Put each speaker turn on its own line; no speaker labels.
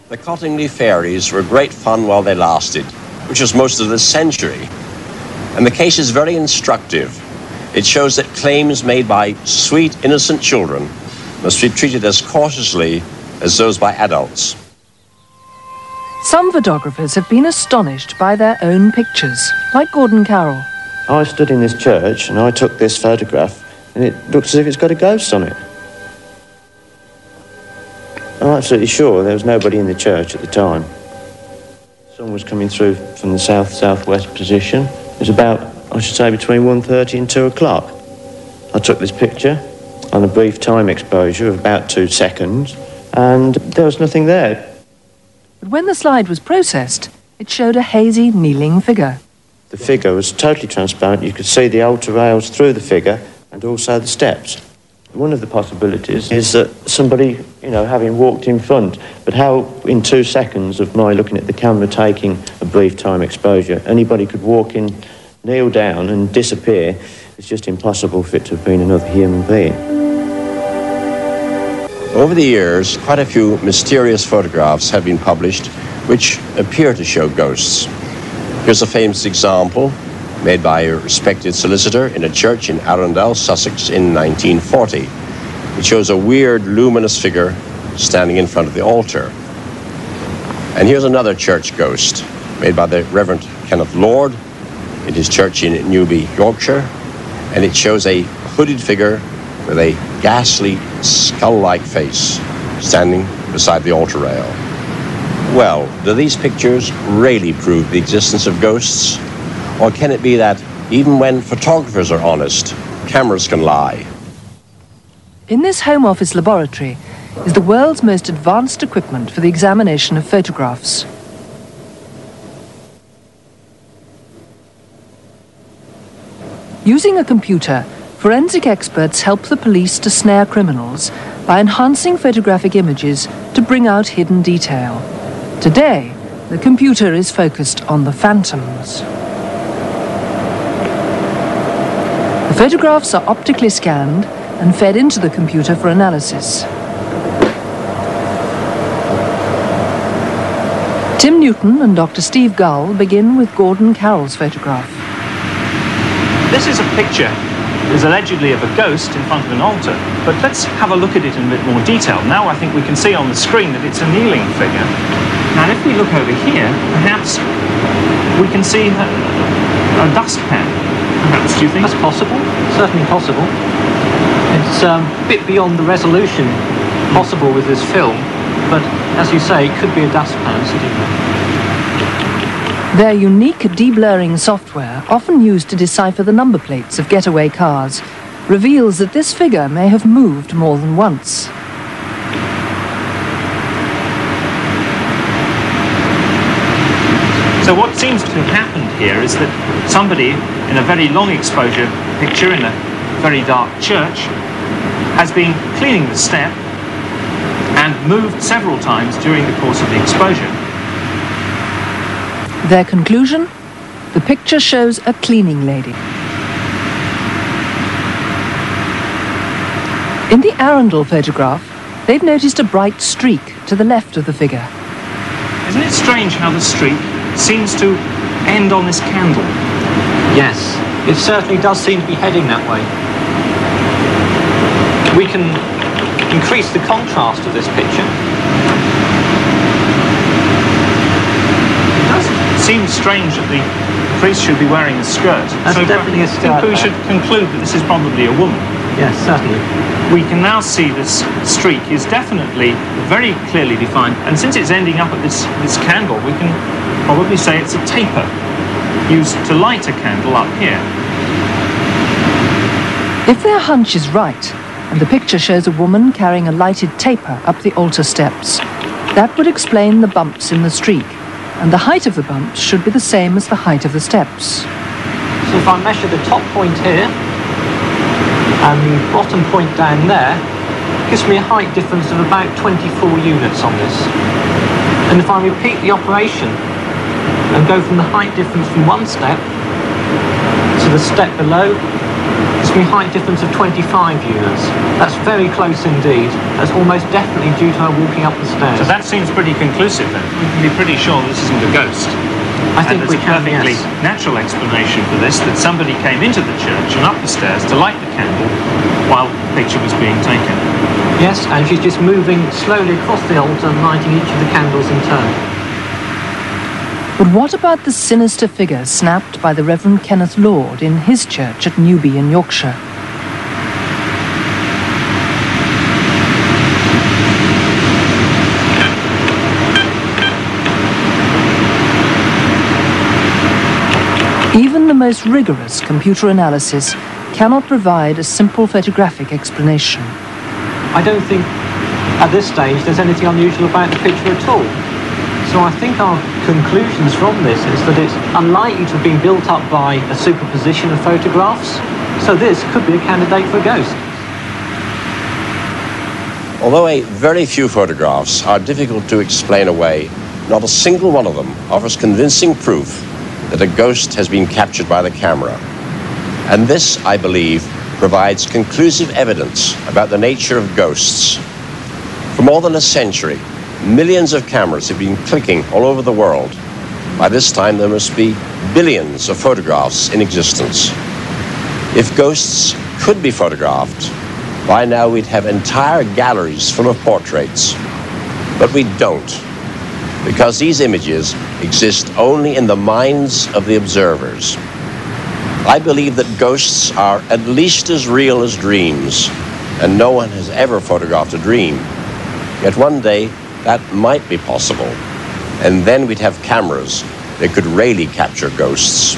The Cottingley fairies were great fun while they lasted, which was most of this century. And the case is very instructive. It shows that claims made by sweet, innocent children must be treated as cautiously as those by adults.
Some photographers have been astonished by their own pictures, like Gordon Carroll.
I stood in this church and I took this photograph and it looks as if it's got a ghost on it. I'm absolutely sure there was nobody in the church at the time. Sun was coming through from the south-southwest position. It was about, I should say, between 1:30 and 2 o'clock. I took this picture on a brief time exposure of about 2 seconds, and there was nothing there.
But when the slide was processed, it showed a hazy, kneeling figure.
The figure was totally transparent. You could see the altar rails through the figure and also the steps. One of the possibilities is that somebody, having walked in front, but how in 2 seconds of my looking at the camera taking a brief time exposure, anybody could walk in, kneel down and disappear. It's just impossible for it to have been another human being.
Over the years, quite a few mysterious photographs have been published which appear to show ghosts. Here's a famous example made by a respected solicitor in a church in Arundel, Sussex in 1940. It shows a weird, luminous figure standing in front of the altar. And here's another church ghost made by the Reverend Kenneth Lord in his church in Newby, Yorkshire. And it shows a hooded figure with a ghastly, skull-like face standing beside the altar rail. Well, do these pictures really prove the existence of ghosts? Or can it be that even when photographers are honest, cameras can lie?
In this Home Office laboratory is the world's most advanced equipment for the examination of photographs. Using a computer, forensic experts help the police to snare criminals by enhancing photographic images to bring out hidden detail. Today, the computer is focused on the phantoms. The photographs are optically scanned and fed into the computer for analysis. Tim Newton and Dr. Steve Gull begin with Gordon Carroll's photograph.
This is a picture, is allegedly of a ghost in front of an altar, but let's have a look at it in a bit more detail. Now I think we can see on the screen that it's a kneeling figure. And if we look over here, perhaps we can see a dustpan. Perhaps, do you think?
That's possible, certainly possible. It's a bit beyond the resolution possible with this film, but as you say, it could be a dustpan sitting there.
Their unique de-blurring software, often used to decipher the number plates of getaway cars, reveals that this figure may have moved more than once.
So what seems to have happened here is that somebody in a very long exposure picture in a very dark church has been cleaning the step and moved several times during the course of the exposure.
Their conclusion? The picture shows a cleaning lady. In the Arundel photograph, they've noticed a bright streak to the left of the figure.
Isn't it strange how the streak seems to end on this candle?
Yes, it certainly does seem to be heading that way. We can increase the contrast of this picture.
It does seem strange that the priest should be wearing a skirt.
That's definitely a skirt.
I think we should conclude that this is probably a woman.
Yes, certainly.
We can now see this streak is definitely very clearly defined, and since it's ending up at this candle, we can probably say it's a taper used to light a candle up here.
If their hunch is right, and the picture shows a woman carrying a lighted taper up the altar steps, that would explain the bumps in the streak, and the height of the bumps should be the same as the height of the steps.
So if I measure the top point here, and the bottom point down there, it gives me a height difference of about 24 units on this. And if I repeat the operation and go from the height difference from one step to the step below, Gives me a height difference of 25 units. That's very close indeed. That's almost definitely due to her walking up the stairs.
So that seems pretty conclusive then. We can be pretty sure this isn't a ghost.
I think we can,
there's a perfectly
yes.
natural explanation for this, that somebody came into the church and up the stairs to light the candle while the picture was being taken.
Yes, and she's just moving slowly across the altar, lighting each of the candles in turn.
But what about the sinister figure snapped by the Reverend Kenneth Lord in his church at Newby in Yorkshire? Even the most rigorous computer analysis cannot provide a simple photographic explanation.
I don't think at this stage there's anything unusual about the picture at all. So I think our conclusions from this is that it's unlikely to have been built up by a superposition of photographs. So this could be a candidate for a ghost.
Although a very few photographs are difficult to explain away, not a single one of them offers convincing proof that a ghost has been captured by the camera. And this, I believe, provides conclusive evidence about the nature of ghosts. For more than a century, millions of cameras have been clicking all over the world. By this time, there must be billions of photographs in existence. If ghosts could be photographed, by now we'd have entire galleries full of portraits. But we don't, because these images exist only in the minds of the observers. I believe that ghosts are at least as real as dreams, and no one has ever photographed a dream. Yet one day, that might be possible, and then we'd have cameras that could really capture ghosts.